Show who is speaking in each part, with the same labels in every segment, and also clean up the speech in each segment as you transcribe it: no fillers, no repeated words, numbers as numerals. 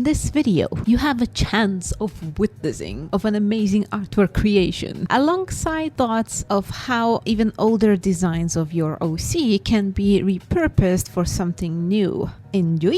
Speaker 1: this video, you have a chance of witnessing of an amazing artwork creation, alongside thoughts of how even older designs of your OC can be repurposed for something new. Enjoy!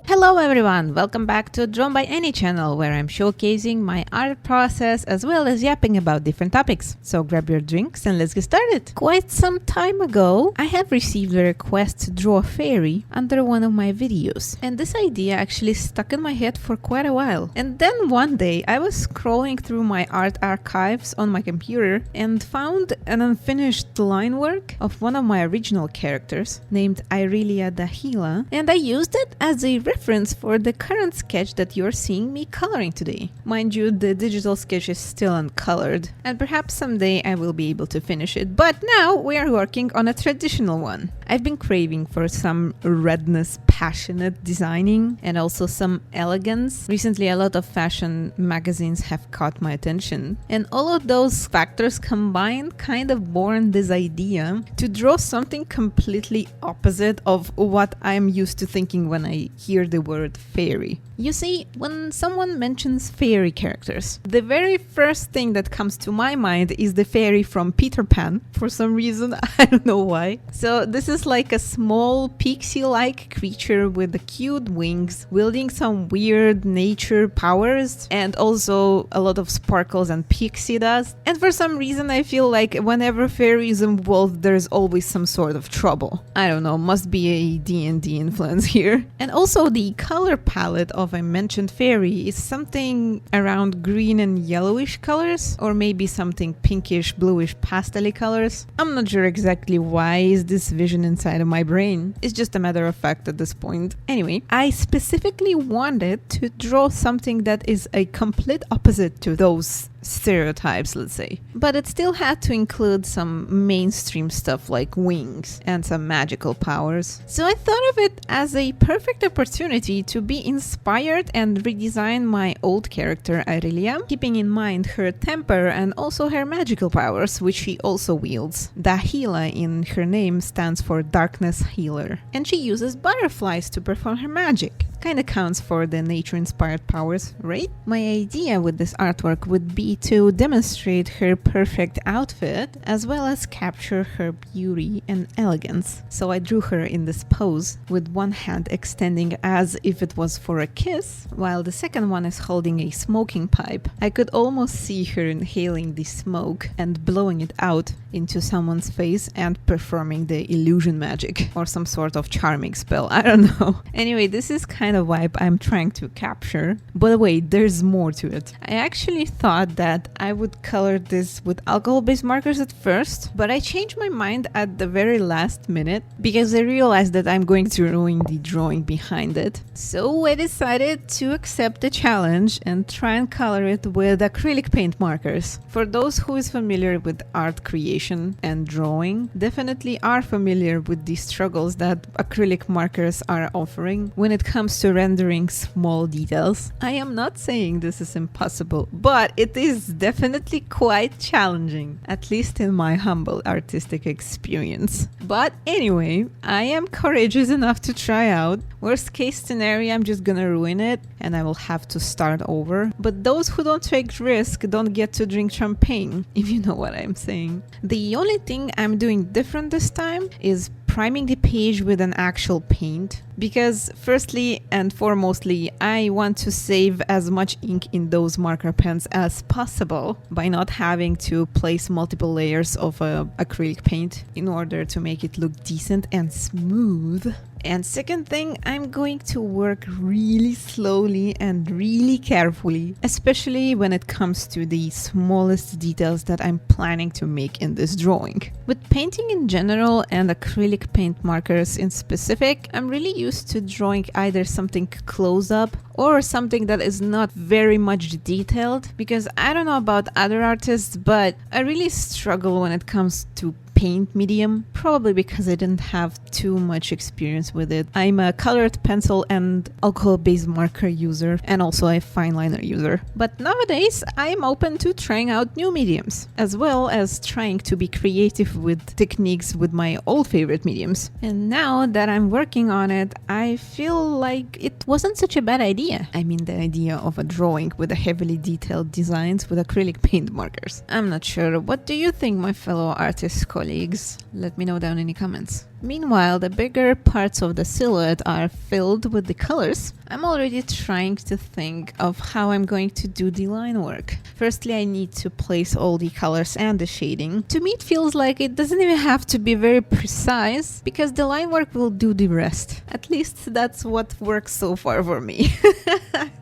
Speaker 1: Hello everyone, welcome back to Drawn by Any channel, where I'm showcasing my art process as well as yapping about different topics. So grab your drinks and let's get started. Quite some time ago, I have received a request to draw a fairy under one of my videos. And this idea actually stuck in my head for quite a while. And then one day I was scrolling through my art archives on my computer and found an unfinished line work of one of my original characters named Irelia the Gila, and I used it as a reference for the current sketch that you're seeing me coloring today. Mind you, the digital sketch is still uncolored, and perhaps someday I will be able to finish it, but now we are working on a traditional one. I've been craving for some redness, passionate designing, and also some elegance. Recently, a lot of fashion magazines have caught my attention, and all of those factors combined kind of born this idea to draw something completely opposite of what I'm used to thinking when I hear the word fairy. You see, when someone mentions fairy characters, the very first thing that comes to my mind is the fairy from Peter Pan. For some reason, I don't know why. So this is like a small pixie-like creature with the cute wings, wielding some weird nature powers, and also a lot of sparkles and pixie dust. And for some reason, I feel like whenever fairy is involved, there's always some sort of trouble. I don't know, must be a D&D influence here. And also the color palette of a mentioned fairy is something around green and yellowish colors, or maybe something pinkish, bluish, pastel-y colors. I'm not sure exactly why is this vision inside of my brain. It's just a matter of fact at this point. Anyway, I specifically wanted to draw something that is a complete opposite to those stereotypes, let's say, but it still had to include some mainstream stuff like wings and some magical powers. So I thought of it as a perfect opportunity to be inspired and redesign my old character Irelia, keeping in mind her temper and also her magical powers, which she also wields. Dahila in her name stands for Darkness Healer, and she uses butterflies to perform her magic. Kinda counts for the nature-inspired powers, right? My idea with this artwork would be to demonstrate her perfect outfit as well as capture her beauty and elegance. So I drew her in this pose with one hand extending as if it was for a kiss, while the second one is holding a smoking pipe. I could almost see her inhaling the smoke and blowing it out into someone's face and performing the illusion magic or some sort of charming spell. I don't know. Anyway, this is kind of vibe I'm trying to capture. But wait, there's more to it. I actually thought that I would color this with alcohol-based markers at first, but I changed my mind at the very last minute because I realized that I'm going to ruin the drawing behind it. So I decided to accept the challenge and try and color it with acrylic paint markers. For those who is familiar with art creation and drawing, definitely are familiar with the struggles that acrylic markers are offering when it comes to rendering small details. I am not saying this is impossible, but it is definitely quite challenging, at least in my humble artistic experience. But anyway, I am courageous enough to try out. Worst case scenario, I'm just gonna ruin it and I will have to start over. But those who don't take risk don't get to drink champagne, if you know what I'm saying. The only thing I'm doing different this time is priming the page with an actual paint, because firstly and foremostly I want to save as much ink in those marker pens as possible by not having to place multiple layers of acrylic paint in order to make it look decent and smooth. And second thing, I'm going to work really slowly and really carefully, especially when it comes to the smallest details that I'm planning to make in this drawing. With painting in general and acrylic paint markers in specific, I'm really used to drawing either something close up or something that is not very much detailed, because I don't know about other artists, but I really struggle when it comes to paint medium, probably because I didn't have too much experience with it. I'm a colored pencil and alcohol-based marker user, and also a fine liner user. But nowadays, I'm open to trying out new mediums, as well as trying to be creative with techniques with my old favorite mediums. And now that I'm working on it, I feel like it wasn't such a bad idea. I mean, the idea of a drawing with a heavily detailed designs with acrylic paint markers. I'm not sure. What do you think, my fellow artist colleagues? Let me know down in the comments. Meanwhile, the bigger parts of the silhouette are filled with the colors. I'm already trying to think of how I'm going to do the line work. Firstly, I need to place all the colors and the shading. To me, it feels like it doesn't even have to be very precise, because the line work will do the rest. At least that's what works so far for me.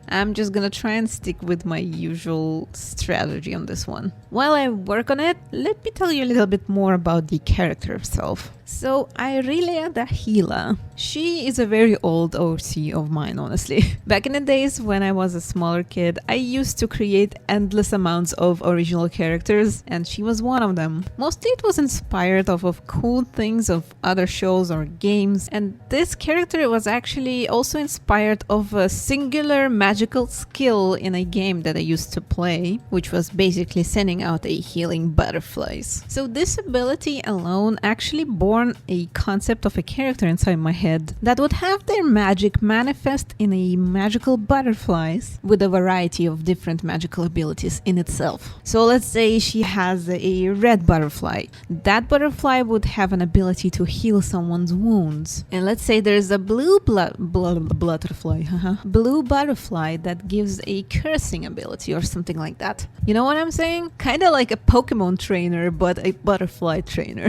Speaker 1: I'm just gonna try and stick with my usual strategy on this one. While I work on it, let me tell you a little bit more about the character herself. So, Aurelia the Healer. She is a very old OC of mine, honestly. Back in the days when I was a smaller kid, I used to create endless amounts of original characters, and she was one of them. Mostly it was inspired off of cool things of other shows or games, and this character was actually also inspired of a singular magical skill in a game that I used to play, which was basically sending out a healing butterflies. So this ability alone actually born a concept of a character inside my head that would have their magic manifest in a magical butterflies with a variety of different magical abilities in itself. So let's say she has a red butterfly. That butterfly would have an ability to heal someone's wounds. And let's say there's a blue butterfly that gives a cursing ability or something like that. You know what I'm saying? Kind of like a Pokemon trainer, but a butterfly trainer.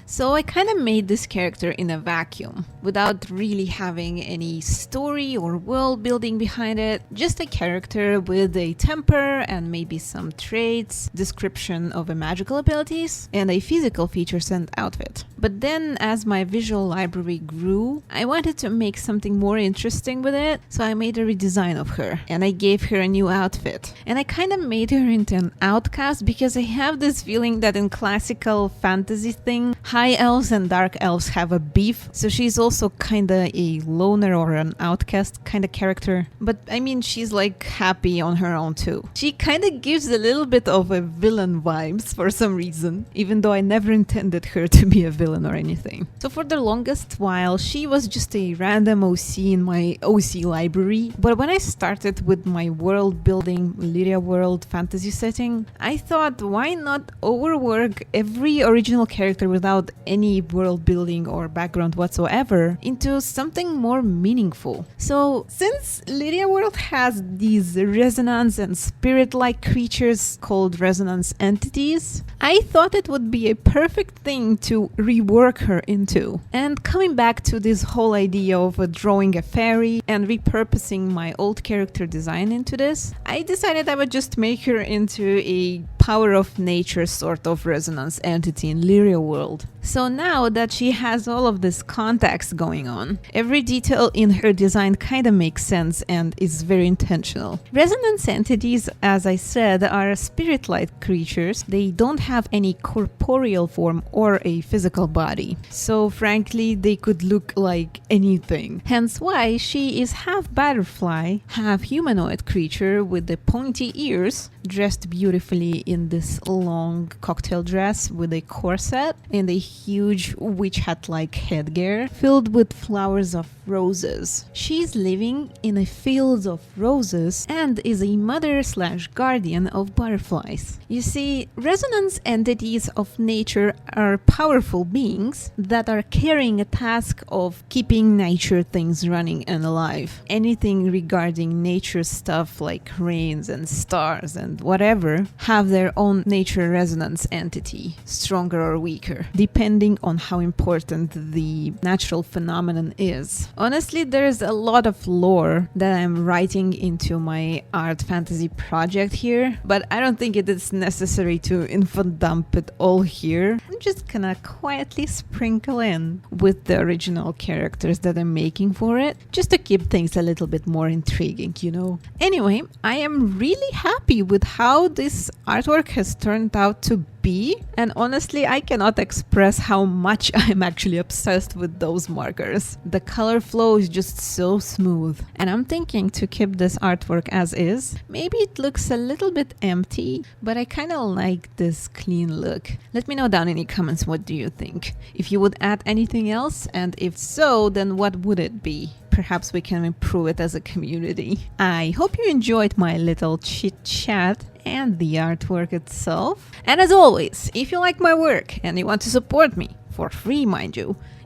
Speaker 1: So I kind of made this character in a vacuum, without really having any story or world building behind it. Just a character with a temper and maybe some traits, description of a magical abilities, and a physical features and outfit. But then as my visual library grew, I wanted to make something more interesting with it, so I made a redesign of her, and I gave her a new outfit. And I kind of made her into an outcast, because I have this feeling that in classical fantasy thing, high elves and dark elves have a beef, so she's also kinda a loner or an outcast kinda character. But I mean, she's like happy on her own too. She kinda gives a little bit of a villain vibes for some reason, even though I never intended her to be a villain or anything. So for the longest while, she was just a random OC in my OC library. But when I started with my world building, Lyria world fantasy setting, I thought, why not overwork every original character without any world building or background whatsoever into something more meaningful. So since Lyria world has these resonance and spirit-like creatures called resonance entities, I thought it would be a perfect thing to rework her into. And coming back to this whole idea of drawing a fairy and repurposing my old character design into this, I decided I would just make her into a power of nature sort of resonance entity in Lyria world. So now that she has all of this context going on, every detail in her design kind of makes sense and is very intentional. Resonance entities, as I said, are spirit-like creatures. They don't have any corporeal form or a physical body. So frankly, they could look like anything. Hence why she is half butterfly, half humanoid creature with the pointy ears, dressed beautifully in this long cocktail dress with a corset and a huge witch hat-like headgear filled with flowers of roses. She's living in a field of roses and is a mother/guardian of butterflies. You see, resonance entities of nature are powerful beings that are carrying a task of keeping nature things running and alive. Anything regarding nature stuff like rains and stars and whatever have their own nature resonance entity, stronger or weaker, depending on how important the natural phenomenon is. Honestly, there's a lot of lore that I'm writing into my art fantasy project here, but I don't think it is necessary to info dump it all here. I'm just gonna quietly sprinkle in with the original characters that I'm making for it, just to keep things a little bit more intriguing, you know? Anyway, I am really happy with how this artwork artwork has turned out to be, and honestly I cannot express how much I'm actually obsessed with those markers. The color flow is just so smooth, and I'm thinking to keep this artwork as is. Maybe it looks a little bit empty, but I kind of like this clean look. Let me know down in the comments, what do you think? If you would add anything else, and if so, then what would it be? Perhaps we can improve it as a community. I hope you enjoyed my little chit chat and the artwork itself. And as always, if you like my work and you want to support me, for free mind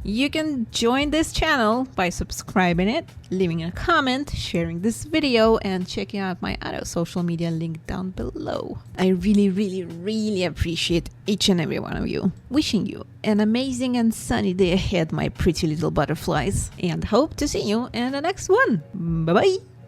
Speaker 1: you can join this channel by subscribing it, leaving a comment, sharing this video, and checking out my other social media link down below. I really appreciate each and every one of you. Wishing you an amazing and sunny day ahead, my pretty little butterflies, and hope to see you in the next one. Bye bye!